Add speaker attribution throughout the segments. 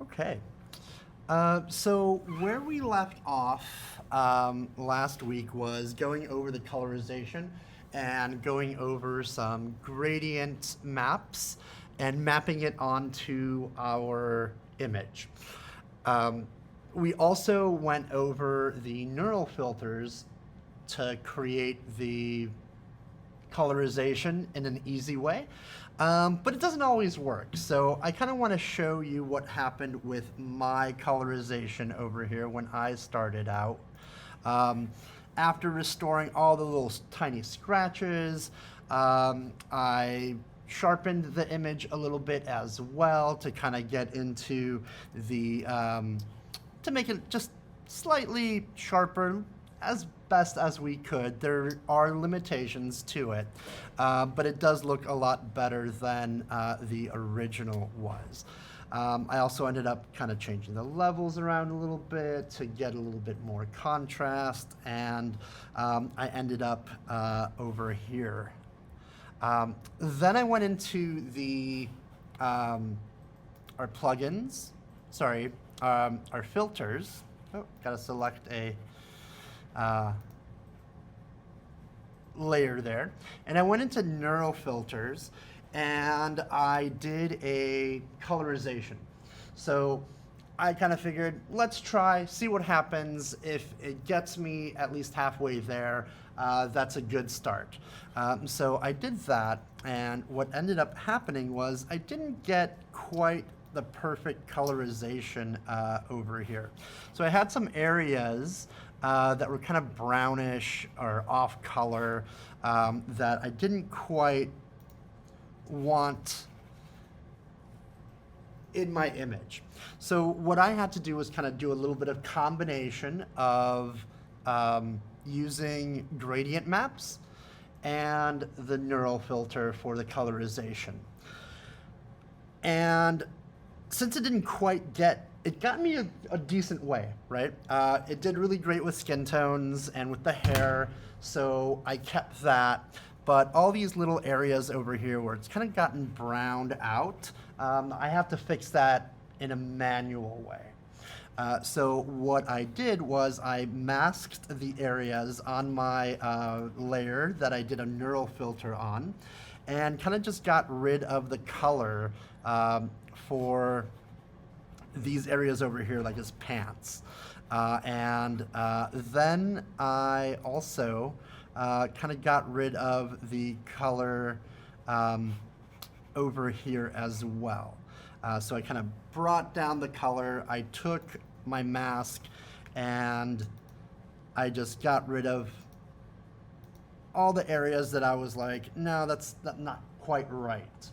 Speaker 1: Okay. So where we left off last week was going over the colorization and going over some gradient maps and mapping it onto our image. Um, we also went over the neural filters to create the colorization in an easy way, but it doesn't always work. So I kind of want to show you what happened with my colorization over here when I started out. Um, After restoring all the little tiny scratches, I sharpened the image a little bit as well to kind of get into the, to make it just slightly sharper as best as we could. There are limitations to it, but it does look a lot better than the original was. I also ended up kind of changing the levels around a little bit to get a little bit more contrast, and I ended up over here. Then I went into the our plugins, sorry, our filters. Oh, gotta select a layer there. And I went into neural filters and I did a colorization. So I kind of figured, let's try, see what happens. If it gets me at least halfway there, that's a good start. So I did that, and what ended up happening was I didn't get quite the perfect colorization over here. So I had some areas that were kind of brownish or off color that I didn't quite want in my image. So what I had to do was kind of do a little bit of combination of using gradient maps and the neural filter for the colorization. And since it didn't quite get, it got me a decent way, right? It did really great with skin tones and with the hair, so I kept that. But all these little areas over here where it's kind of gotten browned out, I have to fix that in a manual way. So what I did was I masked the areas on my layer that I did a neural filter on, and kind of just got rid of the color for these areas over here, like his pants. And then I also kind of got rid of the color over here as well. So I kind of brought down the color. I took my mask and I just got rid of all the areas that I was like, no, that's not quite right.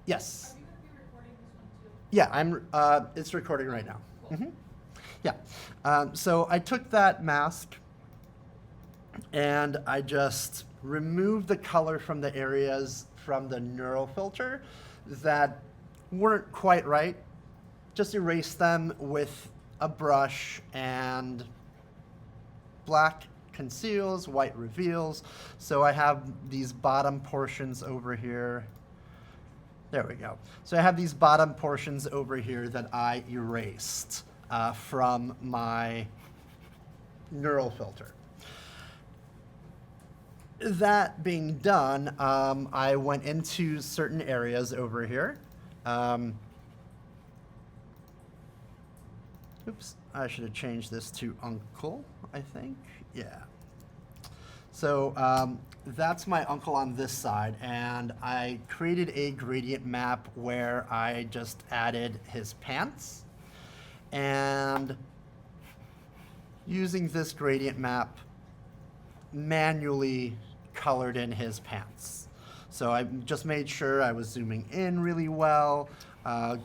Speaker 1: Yes.
Speaker 2: Are you going to be recording this one too?
Speaker 1: Yeah, it's recording right now.
Speaker 2: Cool.
Speaker 1: Mm-hmm. Yeah. So I took that mask and I just removed the color from the areas from the neural filter that weren't quite right. Just erased them with a brush, and black conceals, white reveals. So I have these bottom portions over here. There we go. So I have these bottom portions over here that I erased from my neural filter. That being done, I went into certain areas over here. Oops, I should have changed this to uncle, I think. Yeah. So that's my uncle on this side, and I created a gradient map where I just added his pants, and using this gradient map, manually colored in his pants. So I just made sure I was zooming in really well,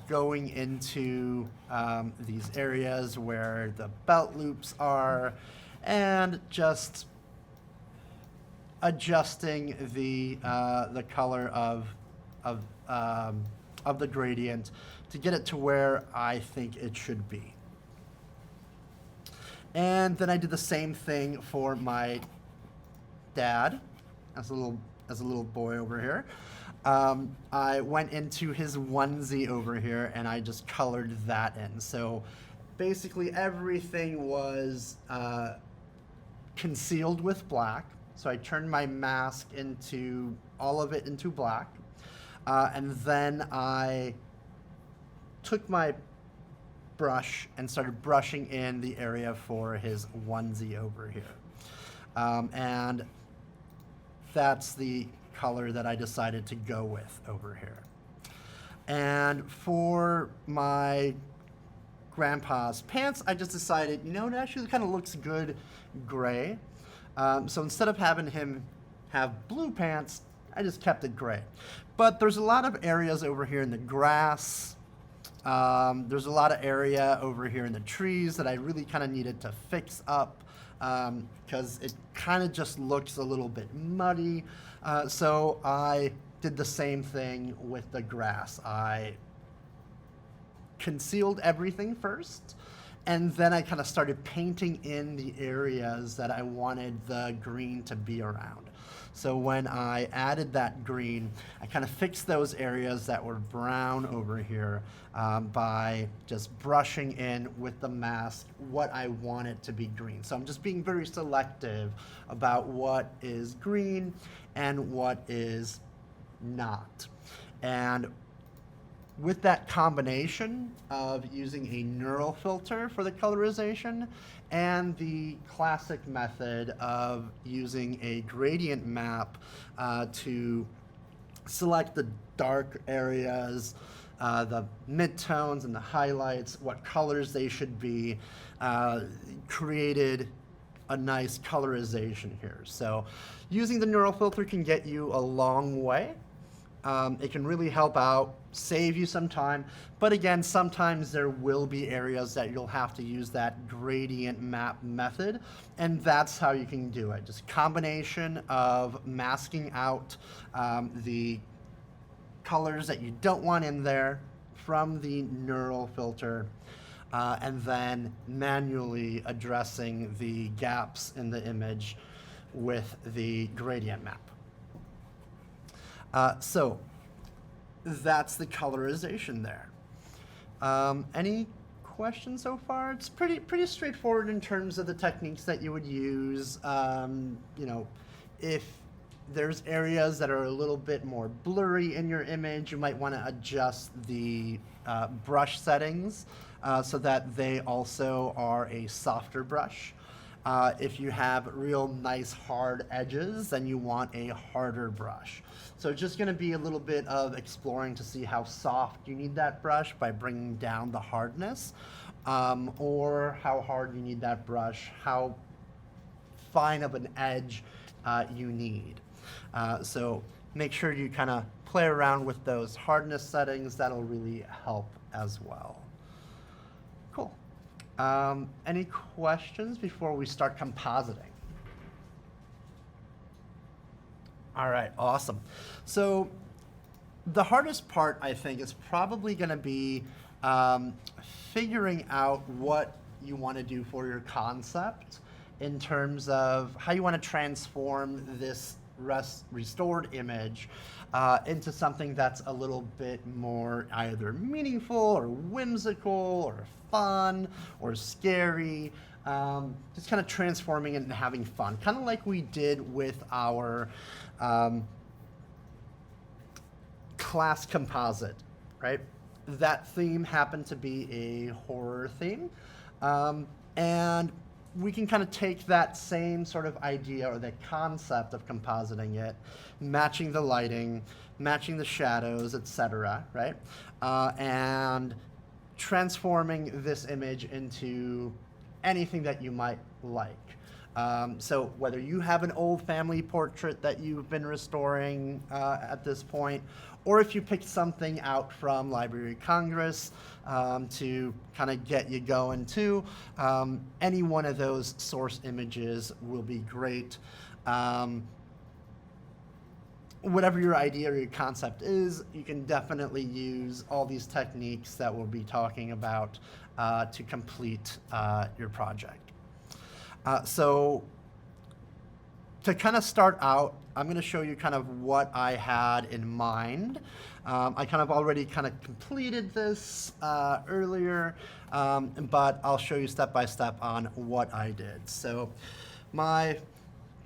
Speaker 1: going into these areas where the belt loops are, and just adjusting the color of the gradient to get it to where I think it should be. And then I did the same thing for my dad as a little boy over here. I went into his onesie over here and I just colored that in. So basically everything was concealed with black. So I turned my mask into all of it into black. And then I took my brush and started brushing in the area for his onesie over here. And that's the color that I decided to go with over here. And for my grandpa's pants, I just decided, you know, it actually kind of looks good gray. So instead of having him have blue pants, I just kept it gray. But there's a lot of areas over here in the grass. There's a lot of area over here in the trees that I really kind of needed to fix up because it kind of just looks a little bit muddy. So I did the same thing with the grass. I concealed everything first, and then I kind of started painting in the areas that I wanted the green to be around. So when I added that green, I kind of fixed those areas that were brown over here by just brushing in with the mask what I wanted to be green. So I'm just being very selective about what is green and what is not. And with that combination of using a neural filter for the colorization and the classic method of using a gradient map to select the dark areas, the midtones and the highlights, what colors they should be, created a nice colorization here. So using the neural filter can get you a long way. It can really help out, save you some time, but again, sometimes there will be areas that you'll have to use that gradient map method, and that's how you can do it. Just a combination of masking out the colors that you don't want in there from the neural filter, and then manually addressing the gaps in the image with the gradient map. So that's the colorization there. Any questions so far? It's pretty straightforward in terms of the techniques that you would use. You know, if there's areas that are a little bit more blurry in your image, you might want to adjust the brush settings so that they also are a softer brush. If you have real nice hard edges, then you want a harder brush. So it's just going to be a little bit of exploring to see how soft you need that brush by bringing down the hardness, or how hard you need that brush, how fine of an edge you need. So make sure you kind of play around with those hardness settings. That'll really help as well. Cool. Any questions before we start compositing? All right, awesome. So the hardest part, I think, is probably going to be figuring out what you want to do for your concept in terms of how you want to transform this restored image into something that's a little bit more either meaningful or whimsical or fun or scary, just kind of transforming it and having fun, kind of like we did with our class composite, right? That theme happened to be a horror theme, and we can kind of take that same sort of idea or the concept of compositing it, matching the lighting, matching the shadows, etc., right? And transforming this image into anything that you might like. So whether you have an old family portrait that you've been restoring at this point, or if you picked something out from Library of Congress to kind of get you going too, any one of those source images will be great. Whatever your idea or your concept is, you can definitely use all these techniques that we'll be talking about to complete your project. So to kind of start out, I'm going to show you kind of what I had in mind. I kind of already kind of completed this earlier, but I'll show you step by step on what I did. So my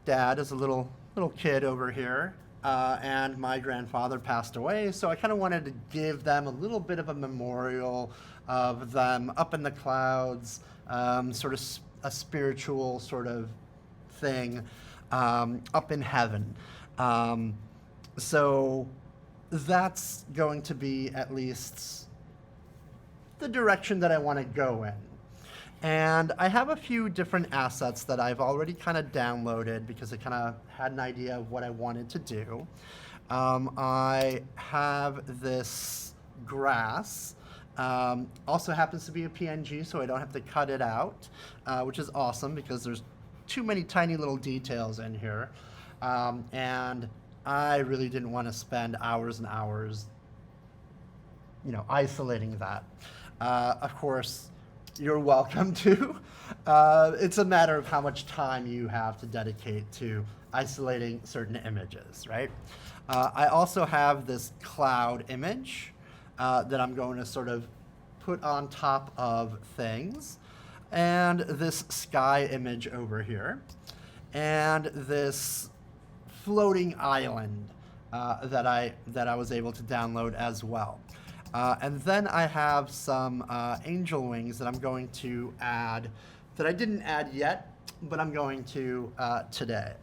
Speaker 1: dad is a little kid over here, and my grandfather passed away, so I kind of wanted to give them a little bit of a memorial of them up in the clouds, sort of a spiritual sort of thing, up in heaven. So that's going to be at least the direction that I want to go in. And I have a few different assets that I've already kind of downloaded because I kind of had an idea of what I wanted to do. I have this grass. Also happens to be a PNG, so I don't have to cut it out, which is awesome because there's too many tiny little details in here. And I really didn't want to spend hours and hours, isolating that. Of course, you're welcome to. It's a matter of how much time you have to dedicate to isolating certain images, right? I also have this cloud image that I'm going to sort of put on top of things, and this sky image over here, and this floating island that I was able to download as well. And then I have some angel wings that I'm going to add that I didn't add yet, but I'm going to today.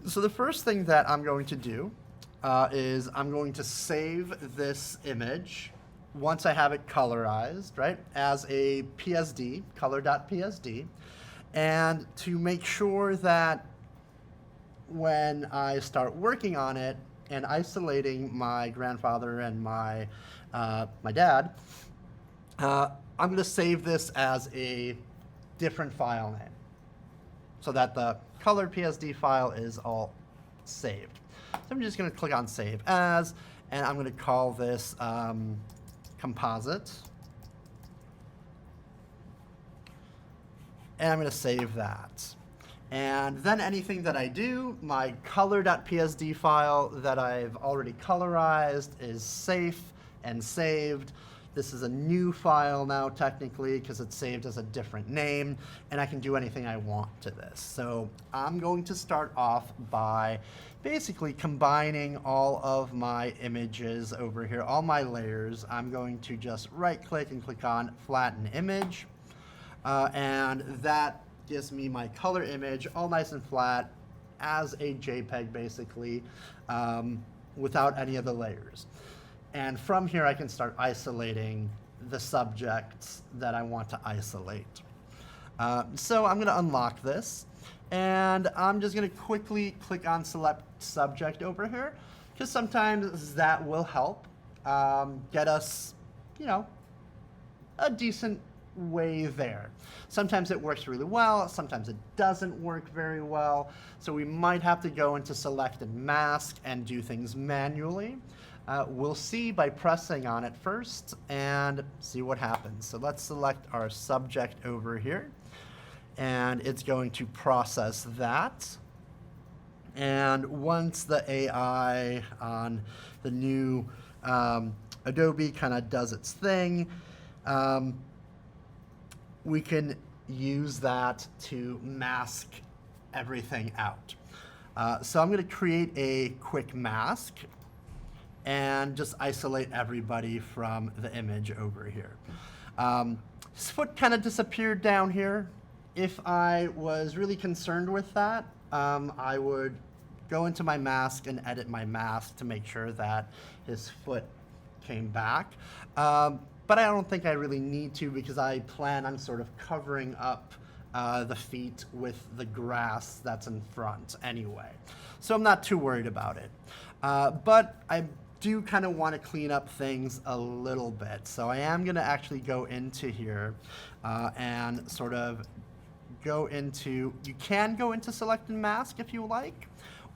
Speaker 1: So the first thing that I'm going to do is I'm going to save this image once I have it colorized, right, as a PSD, color.psd, and to make sure that when I start working on it and isolating my grandfather and my dad, I'm going to save this as a different file name so that the color PSD file is all saved. So I'm just going to click on Save As, and I'm going to call this Composite. And I'm going to save that. And then anything that I do, my color.psd file that I've already colorized is safe and saved. This is a new file now technically because it's saved as a different name, and I can do anything I want to this. So I'm going to start off by basically combining all of my images over here, all my layers. I'm going to just right click and click on Flatten Image, and that gives me my color image all nice and flat as a JPEG basically, without any of the layers. And from here I can start isolating the subjects that I want to isolate. So I'm going to unlock this, and I'm just going to quickly click on Select Subject over here, because sometimes that will help get us, a decent way there. Sometimes it works really well, sometimes it doesn't work very well, so we might have to go into Select and Mask and do things manually. We'll see by pressing on it first and see what happens. So let's select our subject over here, and it's going to process that. And once the AI on the new Adobe kind of does its thing, we can use that to mask everything out. So I'm going to create a quick mask and just isolate everybody from the image over here. His foot kind of disappeared down here. If I was really concerned with that, I would go into my mask and edit my mask to make sure that his foot came back. But I don't think I really need to, because I plan on sort of covering up the feet with the grass that's in front anyway. So I'm not too worried about it. But I do kind of want to clean up things a little bit. So I am going to actually go into here and sort of go into, you can go into Select and Mask if you like,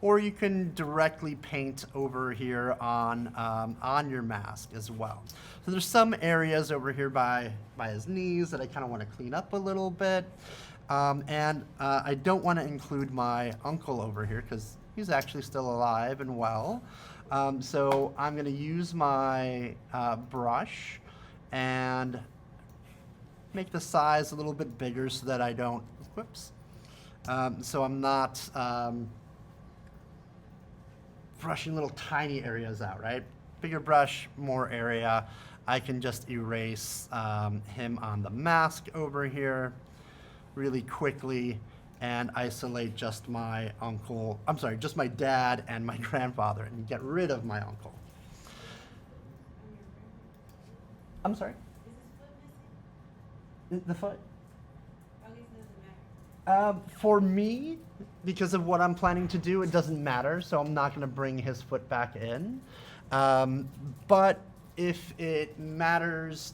Speaker 1: or you can directly paint over here on your mask as well. So there's some areas over here by his knees that I kind of want to clean up a little bit. And I don't want to include my uncle over here because he's actually still alive and well. So I'm going to use my brush and make the size a little bit bigger so that I don't, whoops, so I'm not brushing little tiny areas out, right? Bigger brush, more area. I can just erase him on the mask over here really quickly and isolate just my uncle, I'm sorry, just my dad and my grandfather and get rid of my uncle. I'm sorry? The foot? For me, because of what I'm planning to do, it doesn't matter, so I'm not going to bring his foot back in. But if it matters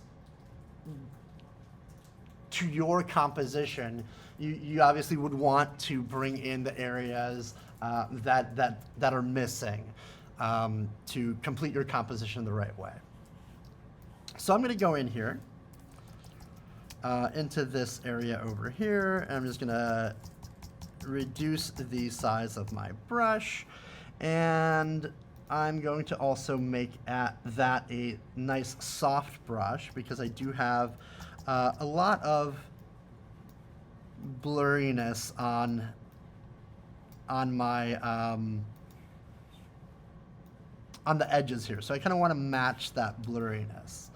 Speaker 1: to your composition, you obviously would want to bring in the areas that are missing to complete your composition the right way. So I'm going to go in here into this area over here, and I'm just going to reduce the size of my brush, and I'm going to also make that a nice soft brush because I do have a lot of blurriness on my on the edges here. So I kind of want to match that blurriness.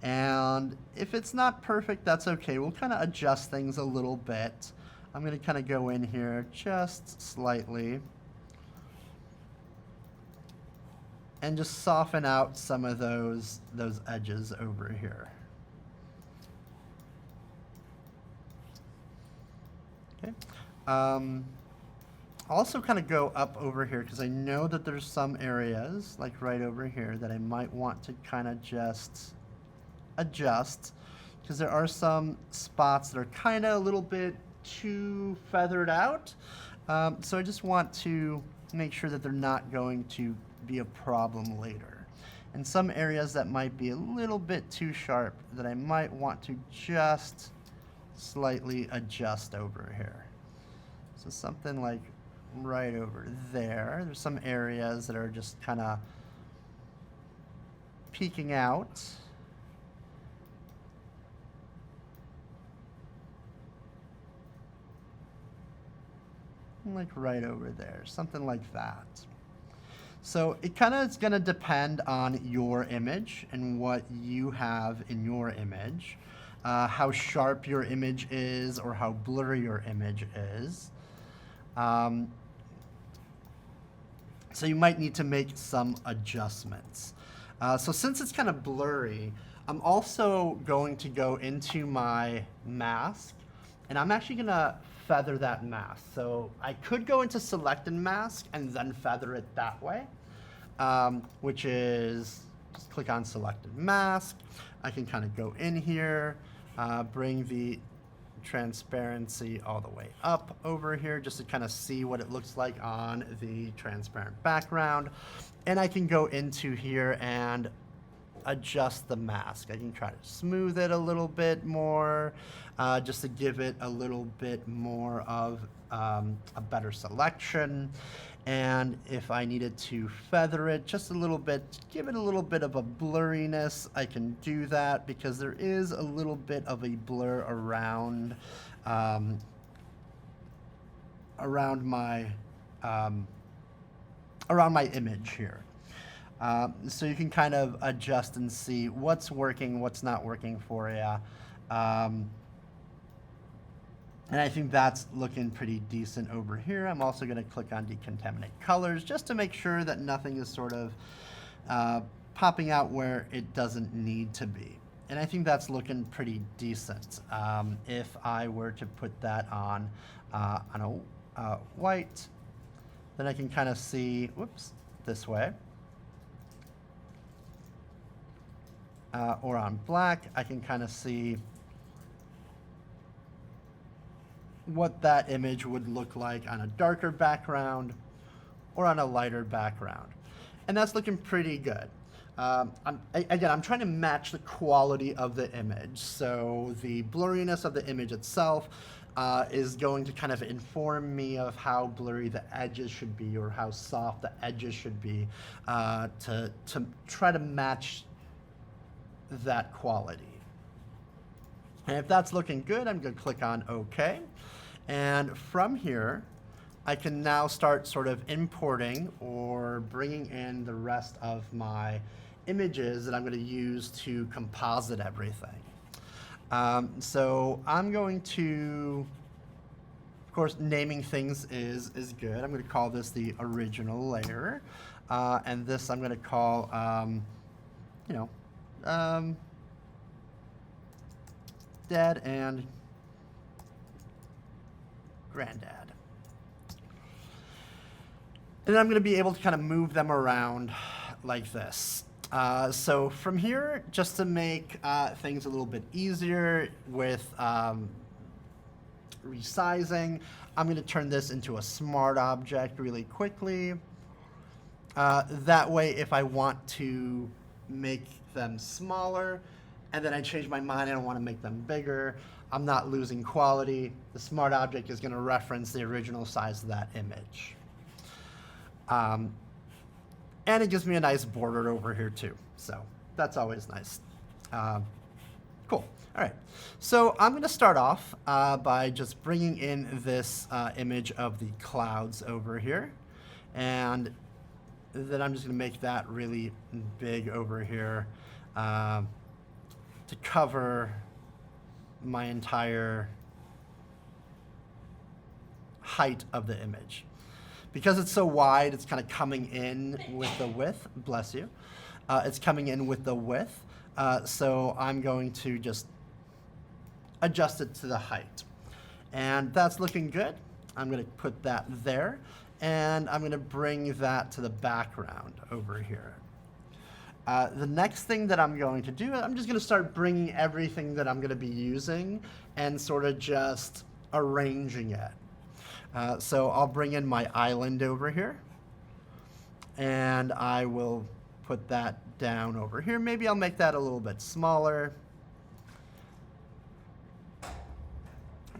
Speaker 1: And if it's not perfect, that's okay. We'll kind of adjust things a little bit. I'm going to kind of go in here just slightly and just soften out some of those edges over here. Okay. Also kind of go up over here because I know that there's some areas, like right over here, that I might want to kind of just adjust because there are some spots that are kind of a little bit too feathered out. So I just want to make sure that they're not going to be a problem later. And some areas that might be a little bit too sharp that I might want to just slightly adjust over here. So something like right over there. There's some areas that are just kind of peeking out. Like right over there, something like that. So it kind of is going to depend on your image and what you have in your image, how sharp your image is or how blurry your image is. So you might need to make some adjustments. So since it's kind of blurry, I'm also going to go into my mask, and I'm actually going to feather that mask. So I could go into select and mask and then feather it that way, which is just click on selected mask. I can kind of go in here, bring the transparency all the way up over here just to kind of see what it looks like on the transparent background. And I can go into here and adjust the mask. I can try to smooth it a little bit more, just to give it a little bit more of a better selection. And if I needed to feather it just a little bit, give it a little bit of a blurriness, I can do that because there is a little bit of a blur around my image here. So you can kind of adjust and see what's working, what's not working for you. And I think that's looking pretty decent over here. I'm also going to click on decontaminate colors just to make sure that nothing is sort of popping out where it doesn't need to be. And I think that's looking pretty decent. If I were to put that on a white, then I can kind of see, whoops, this way. Or on black, I can kind of see what that image would look like on a darker background or on a lighter background. And that's looking pretty good. I'm trying to match the quality of the image. So the blurriness of the image itself, is going to kind of inform me of how blurry the edges should be or how soft the edges should be to try to match that quality. And if that's looking good, I'm going to click on OK. And from here, I can now start sort of importing or bringing in the rest of my images that I'm going to use to composite everything. So I'm going to, of course, naming things is good. I'm going to call this the original layer. And this I'm going to call, Dad and Granddad. And then I'm going to be able to kind of move them around like this. So from here, just to make things a little bit easier with resizing, I'm going to turn this into a smart object really quickly. That way, if I want to make them smaller, and then I change my mind and I want to make them bigger, I'm not losing quality. The smart object is going to reference the original size of that image. And it gives me a nice border over here too. So that's always nice. Cool. All right. So I'm going to start off by just bringing in this image of the clouds over here. And then I'm just going to make that really big over here to cover my entire height of the image. Because it's so wide, it's kind of coming in with the width. Bless you. It's coming in with the width. So I'm going to just adjust it to the height. And that's looking good. I'm going to put that there. And I'm going to bring that to the background over here. The next thing that I'm going to do, I'm just going to start bringing everything that I'm going to be using and sort of just arranging it. So I'll bring in my island over here, and I will put that down over here. Maybe I'll make that a little bit smaller.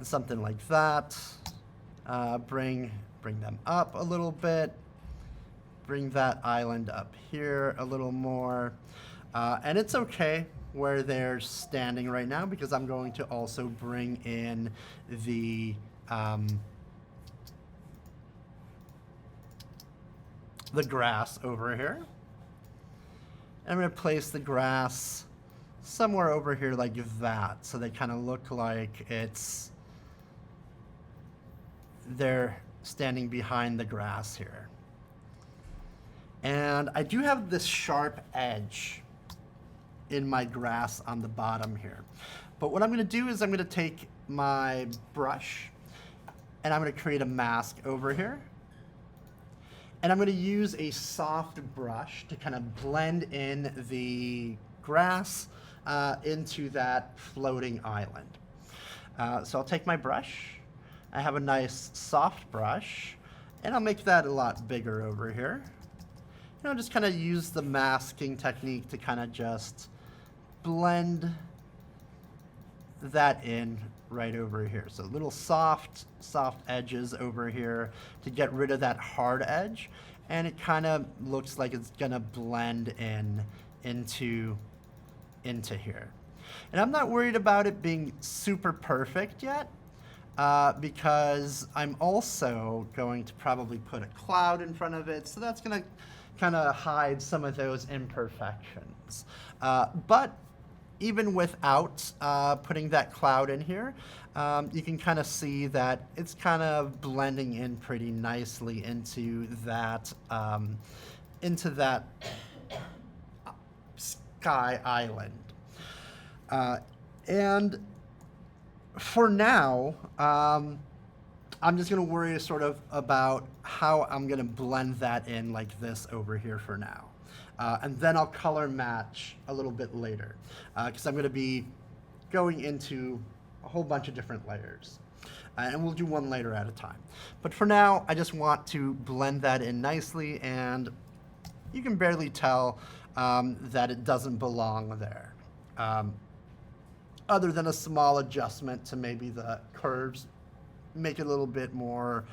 Speaker 1: Something like that. Bring them up a little bit. Bring that island up here a little more. And it's okay where they're standing right now because I'm going to also bring in the grass over here. And I'm going to place the grass somewhere over here like that, so they kind of look like they're standing behind the grass here. And I do have this sharp edge in my grass on the bottom here. But what I'm going to do is I'm going to take my brush and I'm going to create a mask over here. And I'm going to use a soft brush to kind of blend in the grass into that floating island. So I'll take my brush. I have a nice soft brush, and I'll make that a lot bigger over here. And I'll just kind of use the masking technique to kind of just blend that in right over here. So little soft edges over here to get rid of that hard edge. And it kind of looks like it's gonna blend into here. And I'm not worried about it being super perfect yet because I'm also going to probably put a cloud in front of it. So that's gonna kind of hide some of those imperfections. But even without putting that cloud in here, you can kind of see that it's kind of blending in pretty nicely into that sky island. And for now, I'm just going to worry sort of about how I'm going to blend that in like this over here for now. And then I'll color match a little bit later because I'm going to be going into a whole bunch of different layers. And we'll do one layer at a time. But for now, I just want to blend that in nicely, and you can barely tell that it doesn't belong there. Other than a small adjustment to maybe the curves make it a little bit more,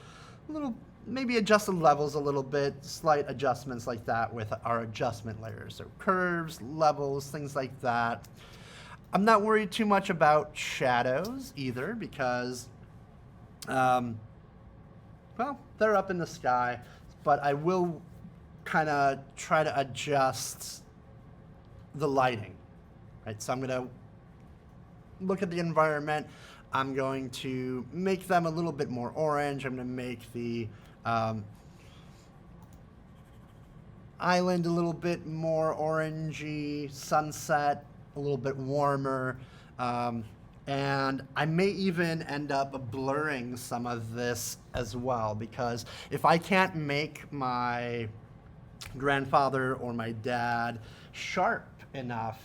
Speaker 1: maybe adjust the levels a little bit, slight adjustments like that with our adjustment layers. So curves, levels, things like that. I'm not worried too much about shadows either because, well, they're up in the sky, but I will kind of try to adjust the lighting, right? So I'm going to look at the environment. I'm going to make them a little bit more orange. I'm going to make the island a little bit more orangey, sunset a little bit warmer, and I may even end up blurring some of this as well, because if I can't make my grandfather or my dad sharp enough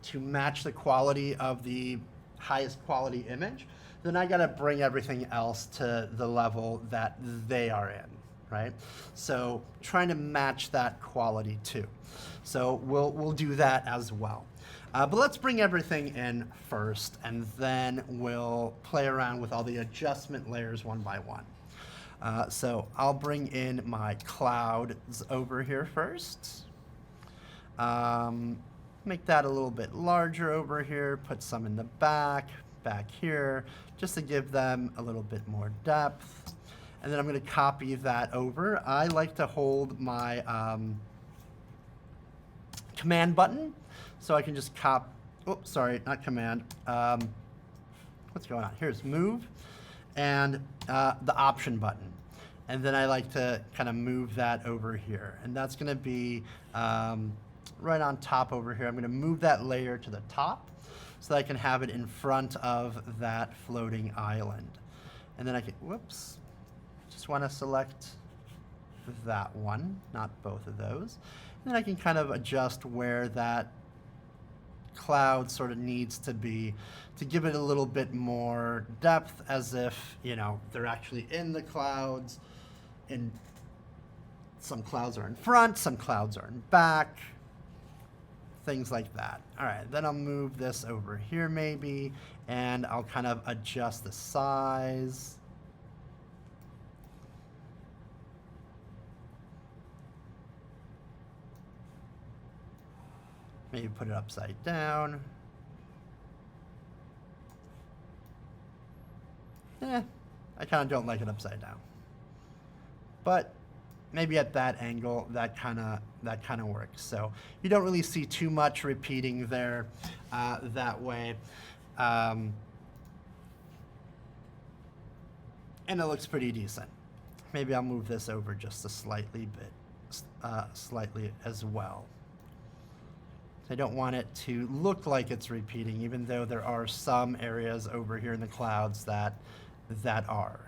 Speaker 1: to match the quality of the highest quality image, then I gotta bring everything else to the level that they are in, right? So trying to match that quality too. So we'll do that as well. But let's bring everything in first, and then we'll play around with all the adjustment layers one by one. So I'll bring in my clouds over here first. Make that a little bit larger over here, put some in the back here, just to give them a little bit more depth. And then I'm going to copy that over. I like to hold my command button, so I can just oops, sorry, not command. What's going on? Here's move and the option button. And then I like to kind of move that over here. And that's going to be right on top over here. I'm going to move that layer to the top so that I can have it in front of that floating island. And then I can, whoops, just want to select that one, not both of those. And then I can kind of adjust where that cloud sort of needs to be to give it a little bit more depth, as if, you know, they're actually in the clouds. And some clouds are in front, some clouds are in back, things like that. All right, then I'll move this over here maybe, and I'll kind of adjust the size. Maybe put it upside down. I kind of don't like it upside down. But maybe at that angle, that kind of works. So you don't really see too much repeating there that way. And it looks pretty decent. Maybe I'll move this over just a slightly as well. I don't want it to look like it's repeating, even though there are some areas over here in the clouds that are.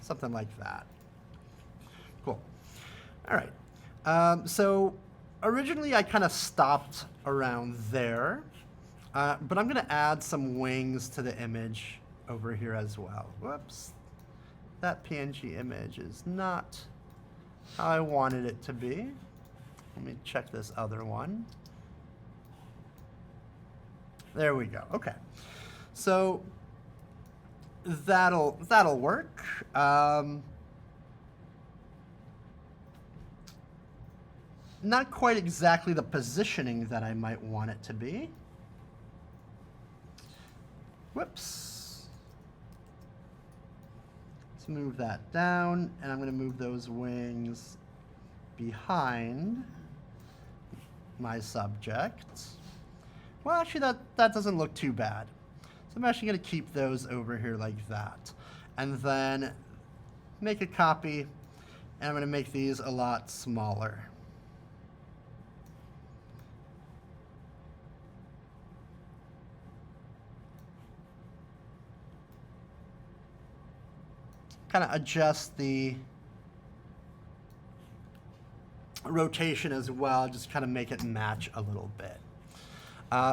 Speaker 1: Something like that. Cool. All right. So originally I kind of stopped around there, but I'm going to add some wings to the image over here as well. Whoops. That PNG image is not how I wanted it to be. Let me check this other one. There we go. Okay. So that'll work. Not quite exactly the positioning that I might want it to be. Whoops. Let's move that down, and I'm going to move those wings behind my subject. Well, actually, that doesn't look too bad. So I'm actually going to keep those over here like that. And then make a copy, and I'm going to make these a lot smaller. Kind of adjust the rotation as well, just kind of make it match a little bit.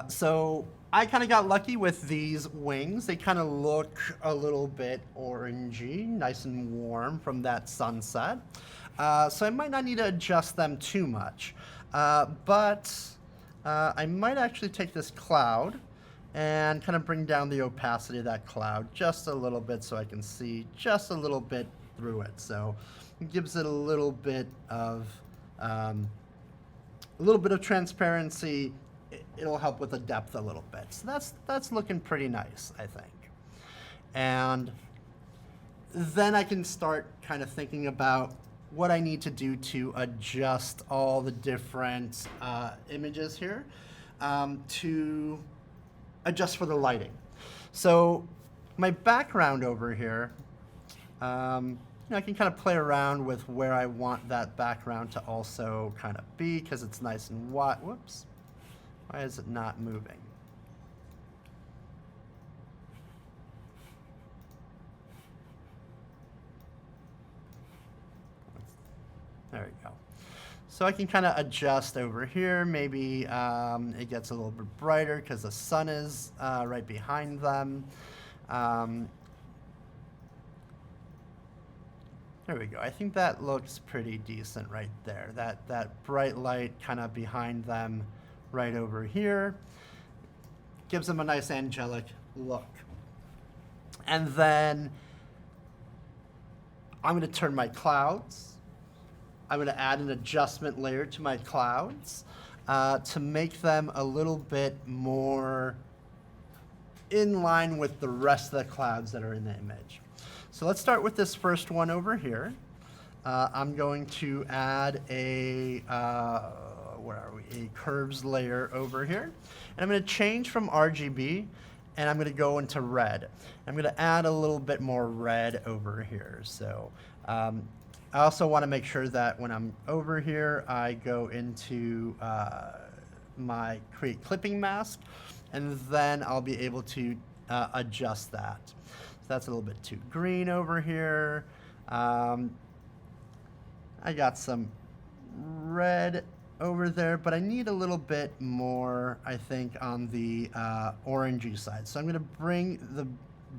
Speaker 1: So I kind of got lucky with these wings. They kind of look a little bit orangey, nice and warm from that sunset. So I might not need to adjust them too much. But I might actually take this cloud and kind of bring down the opacity of that cloud just a little bit so I can see just a little bit through it. So it gives it a little bit of transparency. It'll help with the depth a little bit. So that's looking pretty nice, I think. And then I can start kind of thinking about what I need to do to adjust all the different images here to adjust for the lighting. So my background over here, I can kind of play around with where I want that background to also kind of be, because it's nice and wide. Whoops. Why is it not moving? There we go. So I can kind of adjust over here. Maybe it gets a little bit brighter because the sun is right behind them. There we go. I think that looks pretty decent right there. That bright light kind of behind them right over here gives them a nice angelic look. And then I'm going to turn my clouds. I'm going to add an adjustment layer to my clouds to make them a little bit more in line with the rest of the clouds that are in the image. So let's start with this first one over here. I'm going to add a, where are we? A curves layer over here. And I'm going to change from RGB and I'm going to go into red. I'm going to add a little bit more red over here. So I also want to make sure that when I'm over here, I go into my create clipping mask, and then I'll be able to adjust that. So that's a little bit too green over here. I got some red over there, but I need a little bit more, I think, on the orangey side. So I'm going to bring the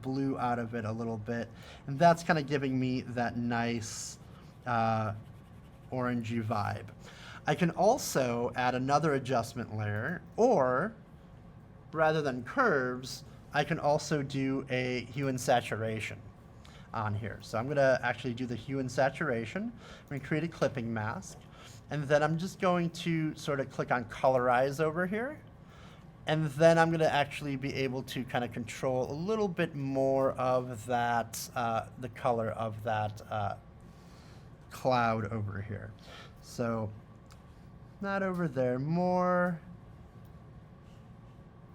Speaker 1: blue out of it a little bit, and that's kind of giving me that nice orangey vibe. I can also add another adjustment layer, or rather than curves, I can also do a hue and saturation on here. So I'm going to actually do the hue and saturation. I'm going to create a clipping mask, and then I'm just going to sort of click on colorize over here, and then I'm going to actually be able to kind of control a little bit more of that, the color of that cloud over here. So not over there, more.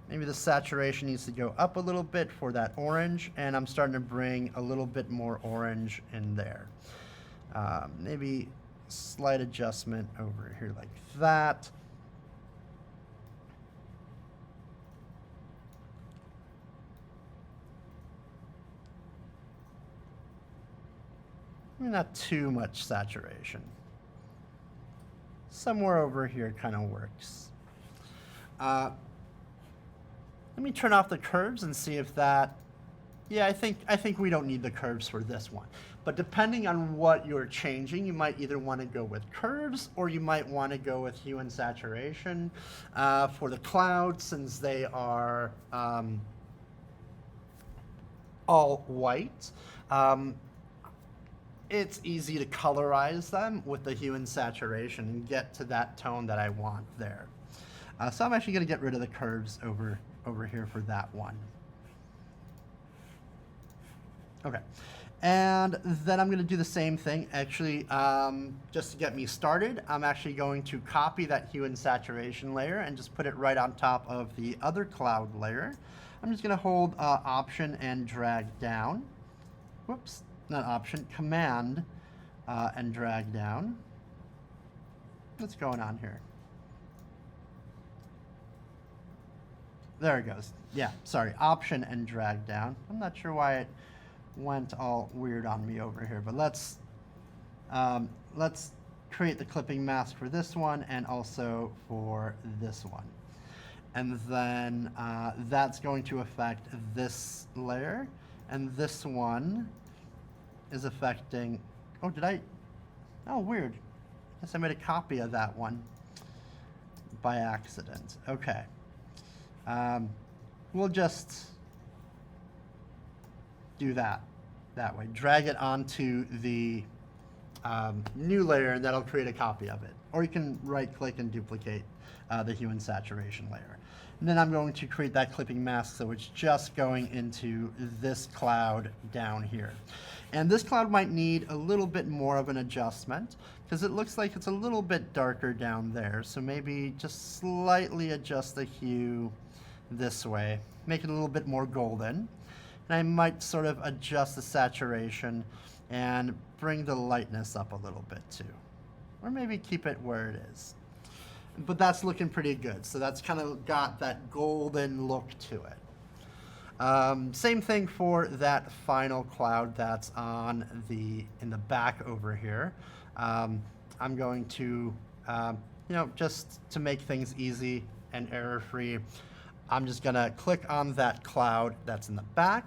Speaker 1: Maybe the saturation needs to go up a little bit for that orange, and I'm starting to bring a little bit more orange in there. Maybe slight adjustment over here like that. Not too much saturation. Somewhere over here kind of works. Let me turn off the curves and see if that, yeah, I think we don't need the curves for this one. But depending on what you're changing, you might either want to go with curves or you might want to go with hue and saturation for the clouds, since they are all white. It's easy to colorize them with the hue and saturation and get to that tone that I want there. So I'm actually going to get rid of the curves over here for that one. Okay, and then I'm going to do the same thing. Actually, just to get me started, I'm actually going to copy that hue and saturation layer and just put it right on top of the other cloud layer. I'm just going to hold Option and drag down. Whoops, not Option, Command and drag down. What's going on here? There it goes. Yeah, sorry, Option and drag down. I'm not sure why it went all weird on me over here, but let's create the clipping mask for this one and also for this one. And then that's going to affect this layer, and this one is affecting, oh, weird. I guess I made a copy of that one by accident. Okay. we'll just do that way. Drag it onto the new layer, and that'll create a copy of it. Or you can right-click and duplicate the hue and saturation layer. And then I'm going to create that clipping mask, so it's just going into this cloud down here. And this cloud might need a little bit more of an adjustment, because it looks like it's a little bit darker down there. So maybe just slightly adjust the hue this way, make it a little bit more golden. And I might sort of adjust the saturation and bring the lightness up a little bit too. Or maybe keep it where it is. But that's looking pretty good. So that's kind of got that golden look to it. Same thing for that final cloud that's on in the back over here. I'm going to, just to make things easy and error-free, I'm just gonna click on that cloud that's in the back,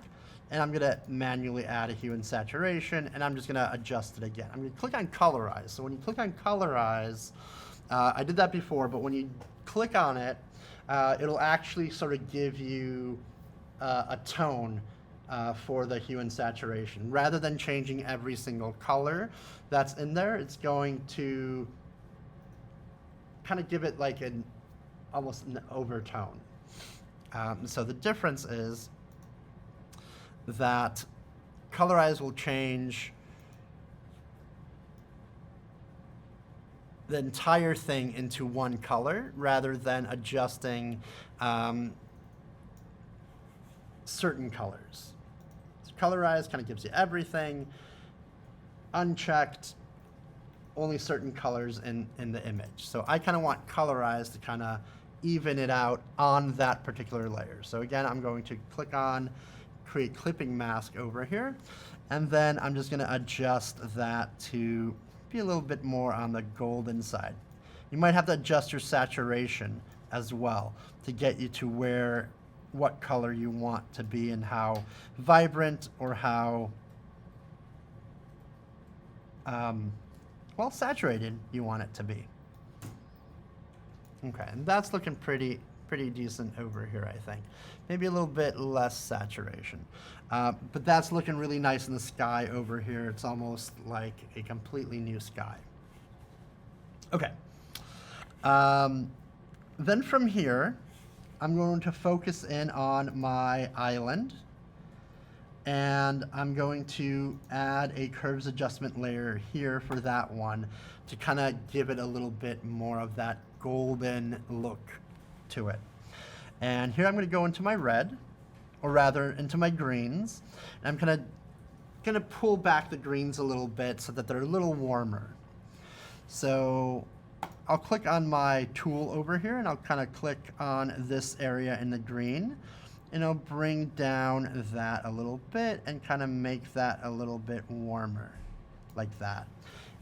Speaker 1: and I'm gonna manually add a hue and saturation, and I'm just gonna adjust it again. I'm gonna click on Colorize. So when you click on Colorize, I did that before, but when you click on it, it'll actually sort of give you a tone for the hue and saturation. Rather than changing every single color that's in there, it's going to kind of give it like almost an overtone. So the difference is that Colorize will change the entire thing into one color rather than adjusting certain colors. So Colorize kind of gives you everything. Unchecked, only certain colors in the image. So I kind of want Colorize to kind of even it out on that particular layer. So again, I'm going to click on Create Clipping Mask over here, and then I'm just going to adjust that to be a little bit more on the golden side. You might have to adjust your saturation as well to get you to what color you want to be and how vibrant or how saturated you want it to be. Okay, and that's looking pretty decent over here, I think. Maybe a little bit less saturation. But that's looking really nice in the sky over here. It's almost like a completely new sky. Okay. Then from here, I'm going to focus in on my island. And I'm going to add a curves adjustment layer here for that one to kind of give it a little bit more of that golden look to it. And here I'm going to go into my red, or rather into my greens. And I'm going to pull back the greens a little bit so that they're a little warmer. So I'll click on my tool over here, and I'll kind of click on this area in the green. And I'll bring down that a little bit and kind of make that a little bit warmer, like that.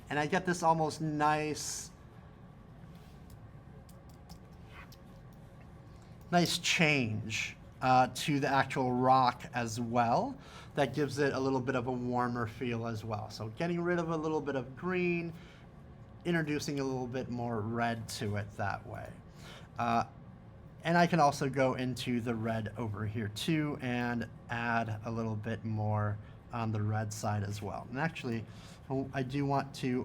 Speaker 1: And I get this almost nice change to the actual rock as well. That gives it a little bit of a warmer feel as well. So getting rid of a little bit of green, introducing a little bit more red to it that way. And I can also go into the red over here too and add a little bit more on the red side as well. And actually, I do want to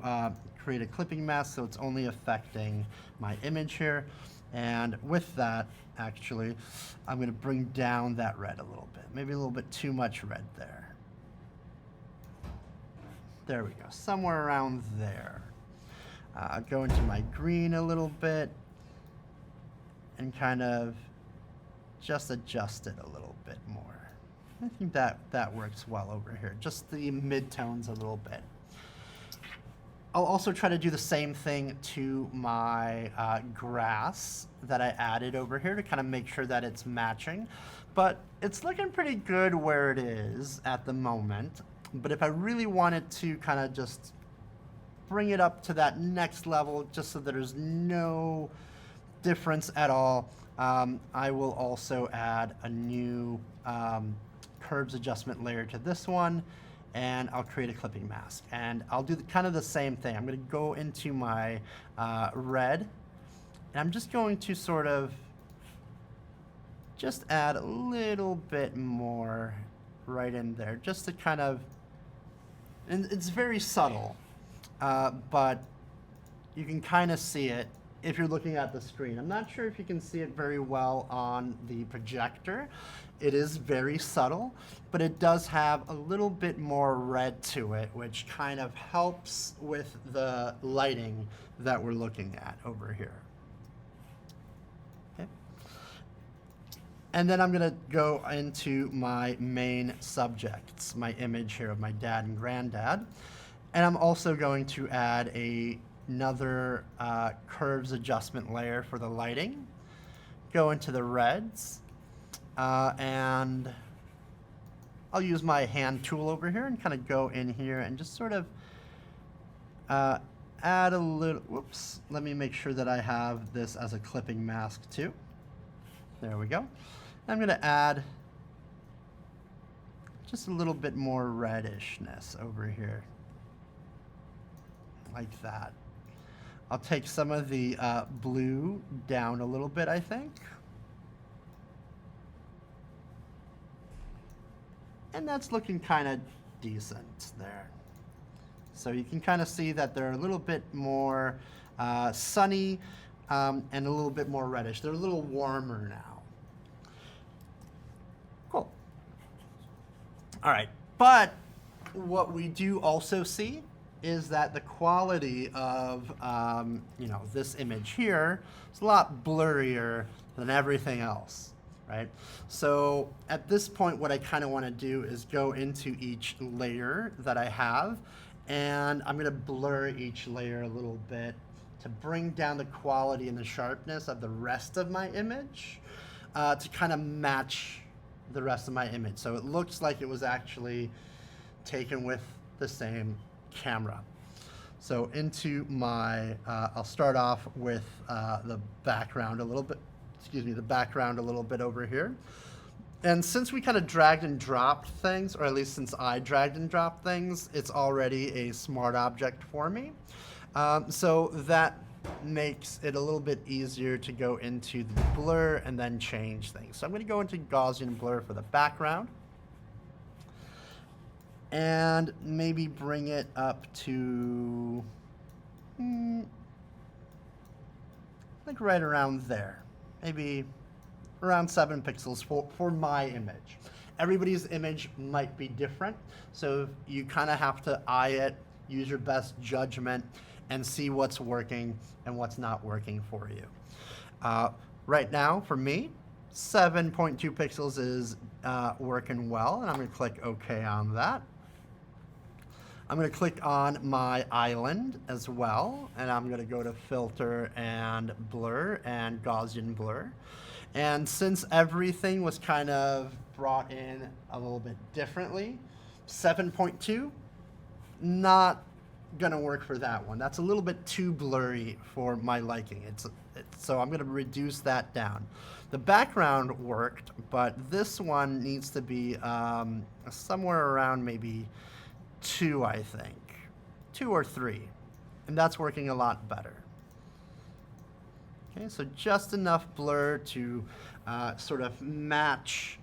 Speaker 1: create a clipping mask so it's only affecting my image here. And with that, actually, I'm going to bring down that red a little bit. Maybe a little bit too much red there. There we go, somewhere around there. I'll go into my green a little bit and kind of just adjust it a little bit more. I think that works well over here. Just the mid-tones a little bit. I'll also try to do the same thing to my grass that I added over here to kind of make sure that it's matching. But it's looking pretty good where it is at the moment. But if I really wanted to kind of just bring it up to that next level, just so there's no difference at all, I will also add a new curves adjustment layer to this one, and I'll create a clipping mask. And I'll do kind of the same thing. I'm going to go into my red, and I'm just going to sort of just add a little bit more right in there, just to kind of, and it's very subtle, but you can kind of see it if you're looking at the screen. I'm not sure if you can see it very well on the projector. It is very subtle, but it does have a little bit more red to it, which kind of helps with the lighting that we're looking at over here. Okay. And then I'm going to go into my main subjects, my image here of my dad and granddad. And I'm also going to add another curves adjustment layer for the lighting. Go into the reds, and I'll use my hand tool over here and kind of go in here and just sort of add a little, whoops, let me make sure that I have this as a clipping mask too. There we go. I'm going to add just a little bit more reddishness over here, like that. I'll take some of the blue down a little bit, I think. And that's looking kind of decent there. So you can kind of see that they're a little bit more sunny and a little bit more reddish. They're a little warmer now. Cool. All right, but what we do also see is that the quality of this image here is a lot blurrier than everything else, right? So at this point, what I kind of want to do is go into each layer that I have, and I'm going to blur each layer a little bit to bring down the quality and the sharpness of the rest of my image to kind of match the rest of my image. So it looks like it was actually taken with the same camera. So into my, I'll start off with the background a little bit, the background a little bit over here. And since we kind of dragged and dropped things, or at least since I dragged and dropped things, it's already a smart object for me. So that makes it a little bit easier to go into the blur and then change things. So I'm going to go into Gaussian blur for the background, and maybe bring it up to like right around there, maybe around 7 pixels for my image. Everybody's image might be different, so you kind of have to eye it, use your best judgment, and see what's working and what's not working for you. Right now, for me, 7.2 pixels is working well, and I'm going to click OK on that. I'm going to click on my island as well, and I'm going to go to Filter and Blur and Gaussian Blur. And since everything was kind of brought in a little bit differently, 7.2, not going to work for that one. That's a little bit too blurry for my liking. So I'm going to reduce that down. The background worked, but this one needs to be somewhere around maybe 2, I think. 2 or 3. And that's working a lot better. Okay, so just enough blur to sort of match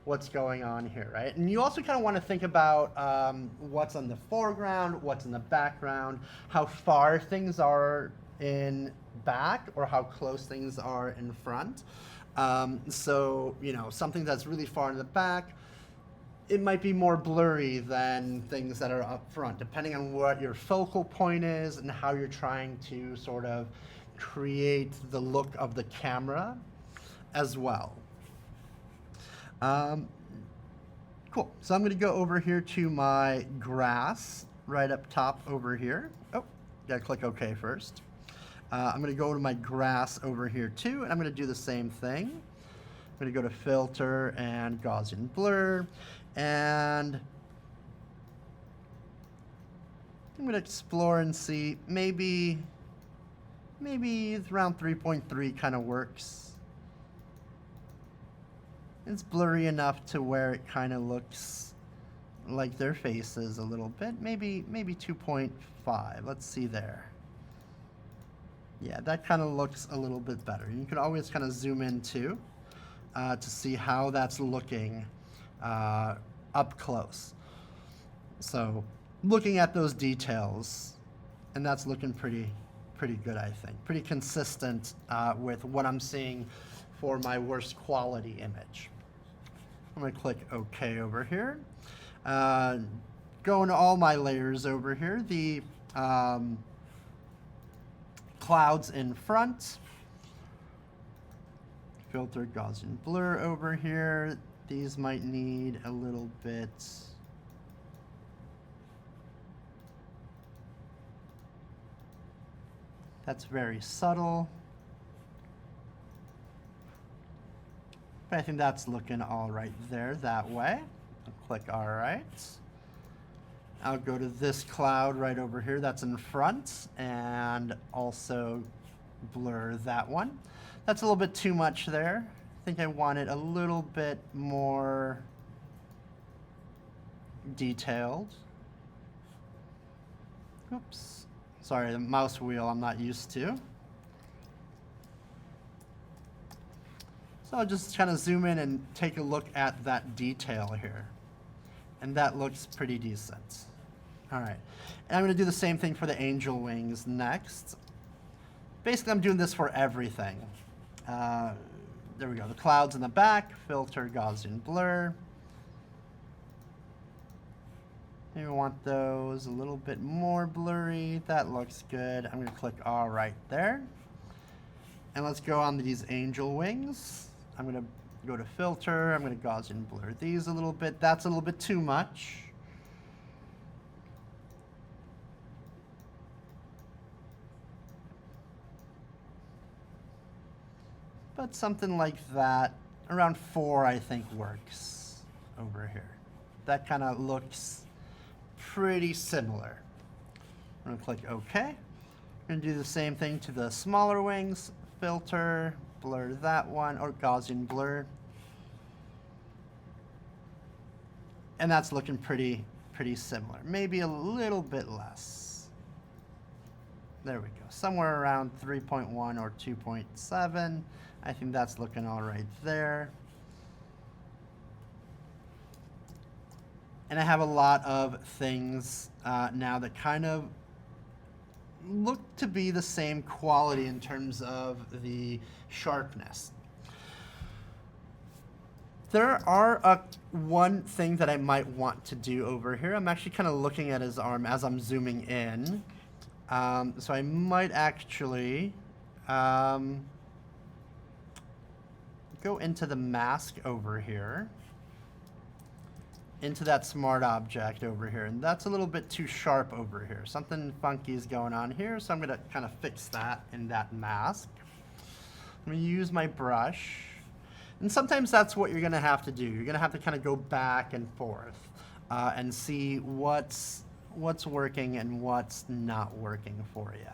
Speaker 1: what's going on here, right? And you also kind of want to think about what's on the foreground, what's in the background, how far things are in back or how close things are in front. So, something that's really far in the back, it might be more blurry than things that are up front, depending on what your focal point is and how you're trying to sort of create the look of the camera as well. Cool. So I'm going to go over here to my grass right up top over here. Oh, got to click OK first. I'm going to go to my grass over here too, and I'm going to do the same thing. I'm going to go to Filter and Gaussian Blur, and I'm going to explore and see maybe around 3.3 kind of works. It's blurry enough to where it kind of looks like their faces a little bit. Maybe 2.5. Let's see there. Yeah, that kind of looks a little bit better. You can always kind of zoom in too. to see how that's looking up close. So looking at those details, and that's looking pretty good, I think. Pretty consistent with what I'm seeing for my worst quality image. I'm going to click OK over here. Go into all my layers over here. The clouds in front. Filter Gaussian blur over here. These might need a little bit. That's very subtle. But I think that's looking all right there that way. I'll click all right. I'll go to this cloud right over here that's in front and also blur that one. That's a little bit too much there. I think I want it a little bit more detailed. Oops. Sorry, the mouse wheel I'm not used to. So I'll just kind of zoom in and take a look at that detail here. And that looks pretty decent. All right. And I'm going to do the same thing for the angel wings next. Basically, I'm doing this for everything. There we go. The clouds in the back, filter Gaussian blur. Maybe we want those a little bit more blurry. That looks good. I'm going to click all right there. And let's go on these angel wings. I'm going to go to filter. I'm going to Gaussian blur these a little bit. That's a little bit too much. But something like that, around 4, I think works over here. That kind of looks pretty similar. I'm going to click OK. I'm going to do the same thing to the smaller wings. Filter, blur that one, or Gaussian blur. And that's looking pretty similar. Maybe a little bit less. There we go. Somewhere around 3.1 or 2.7. I think that's looking all right there. And I have a lot of things now that kind of look to be the same quality in terms of the sharpness. There are one thing that I might want to do over here. I'm actually kind of looking at his arm as I'm zooming in. So I might actually go into the mask over here, into that smart object over here, and that's a little bit too sharp over here. Something funky is going on here, so I'm going to kind of fix that in that mask. I'm going to use my brush, and sometimes that's what you're going to have to do. You're going to have to kind of go back and forth and see what's working and what's not working for you.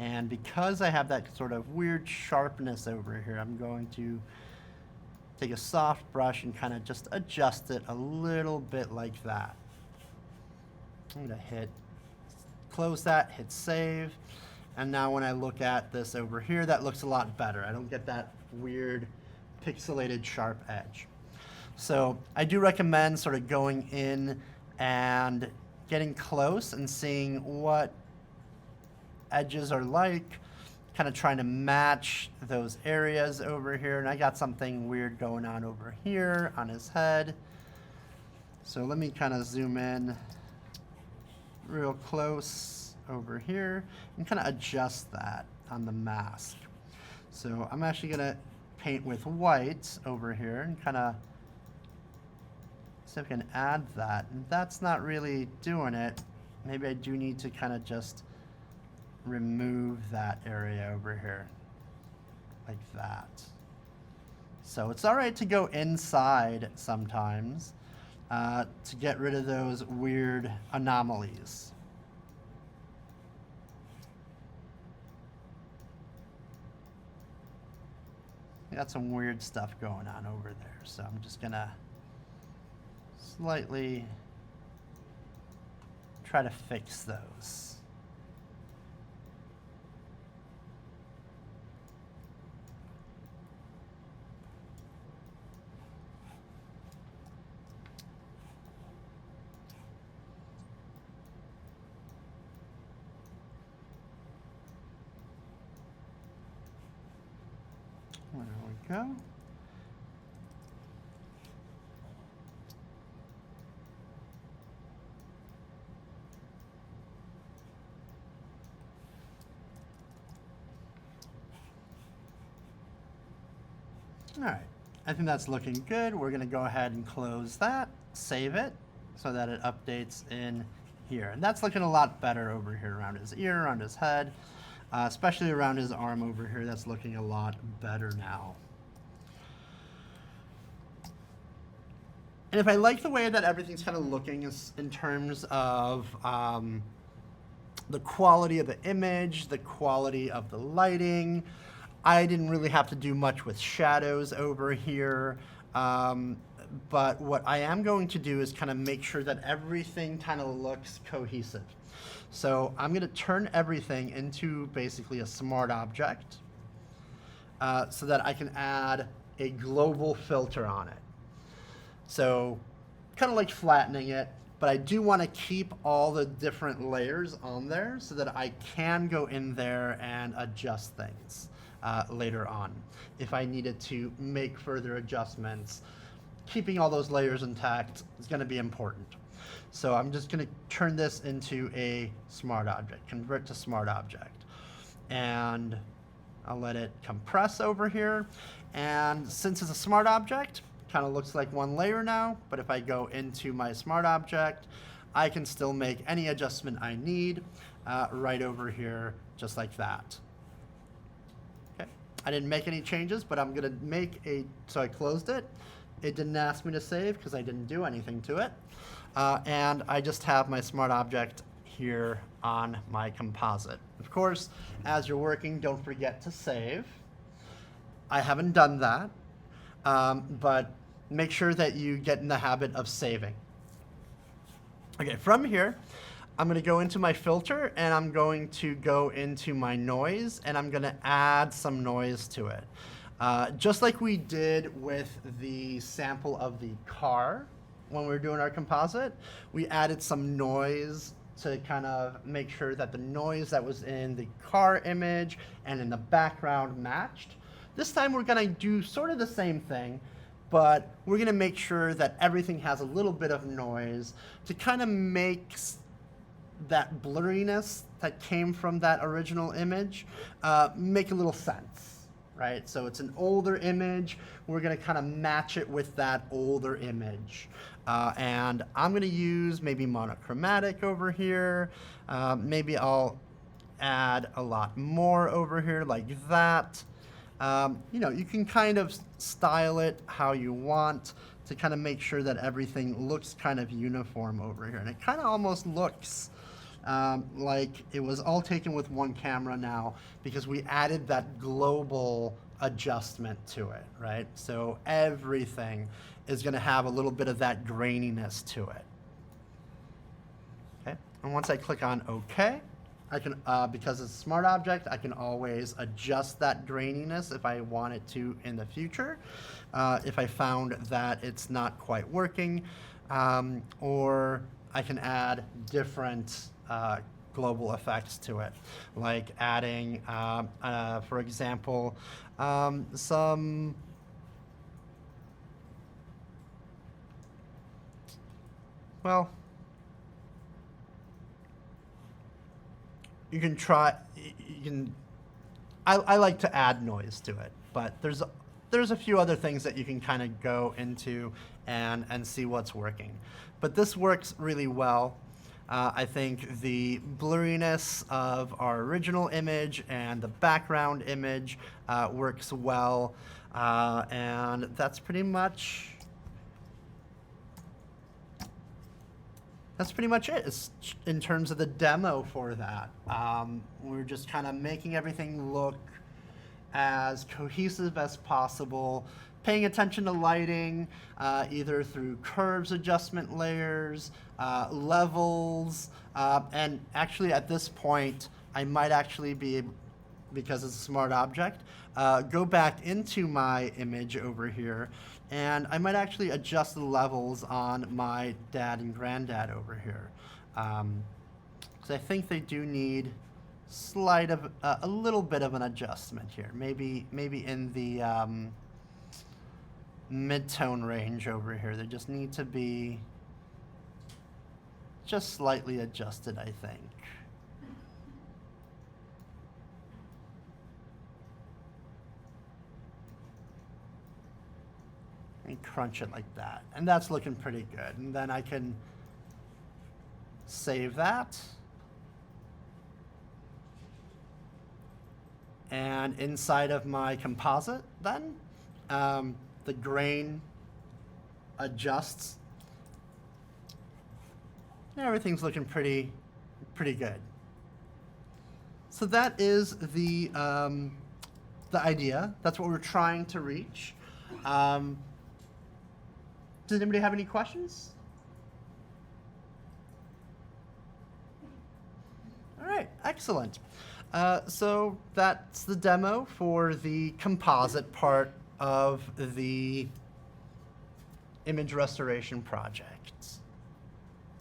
Speaker 1: And because I have that sort of weird sharpness over here, I'm going to take a soft brush and kind of just adjust it a little bit like that. I'm going to close that, hit save. And now when I look at this over here, that looks a lot better. I don't get that weird pixelated sharp edge. So I do recommend sort of going in and getting close and seeing what edges are like, kind of trying to match those areas over here. And I got something weird going on over here on his head. So let me kind of zoom in real close over here and kind of adjust that on the mask. So I'm actually going to paint with white over here and kind of see if I can add that. And that's not really doing it. Maybe I do need to kind of just remove that area over here like that. So it's all right to go inside sometimes to get rid of those weird anomalies. Got some weird stuff going on over there, so I'm just gonna slightly try to fix those. There we go. All right, I think that's looking good. We're gonna go ahead and close that, save it, so that it updates in here. And that's looking a lot better over here around his ear, around his head, especially around his arm over here. That's looking a lot better now. And if I like the way that everything's kind of looking in terms of the quality of the image, the quality of the lighting, I didn't really have to do much with shadows over here. But what I am going to do is kind of make sure that everything kind of looks cohesive. So I'm going to turn everything into basically a smart object so that I can add a global filter on it. So kind of like flattening it, but I do want to keep all the different layers on there so that I can go in there and adjust things later on if I needed to make further adjustments. Keeping all those layers intact is going to be important. So I'm just going to turn this into a smart object, convert to smart object. And I'll let it compress over here. And since it's a smart object, kind of looks like one layer now, but if I go into my smart object, I can still make any adjustment I need right over here, just like that. Okay, I didn't make any changes, but I'm gonna make so I closed it. It didn't ask me to save because I didn't do anything to it. And I just have my smart object here on my composite. Of course, as you're working, don't forget to save. I haven't done that. But make sure that you get in the habit of saving. Okay, from here, I'm going to go into my filter and I'm going to go into my noise and I'm going to add some noise to it. Just like we did with the sample of the car when we were doing our composite, we added some noise to kind of make sure that the noise that was in the car image and in the background matched. This time we're going to do sort of the same thing, but we're going to make sure that everything has a little bit of noise to kind of make that blurriness that came from that original image make a little sense, right? So it's an older image. We're going to kind of match it with that older image. And I'm going to use maybe monochromatic over here. Maybe I'll add a lot more over here like that. You know, you can kind of style it how you want to kind of make sure that everything looks kind of uniform over here. And it kind of almost looks like it was all taken with one camera now because we added that global adjustment to it, right? So everything is going to have a little bit of that graininess to it. Okay, and once I click on OK, I can, because it's a smart object, I can always adjust that graininess if I want it to in the future, if I found that it's not quite working, or I can add different global effects to it, like adding, for example, some you can try, I like to add noise to it, but there's a few other things that you can kind of go into and see what's working. But this works really well. I think the blurriness of our original image and the background image works well, and that's pretty much it. It's in terms of the demo for that. We're just kind of making everything look as cohesive as possible, paying attention to lighting, either through curves adjustment layers, levels, and actually at this point, I might actually be, because it's a smart object, go back into my image over here, and I might actually adjust the levels on my dad and granddad over here. Because I think they do need a little bit of an adjustment here. Maybe in the mid-tone range over here. They just need to be just slightly adjusted, I think. And crunch it like that. And that's looking pretty good. And then I can save that. And inside of my composite then, the grain adjusts. And everything's looking pretty good. So that is the idea. That's what we're trying to reach. Does anybody have any questions? All right, excellent. So that's the demo for the composite part of the image restoration project.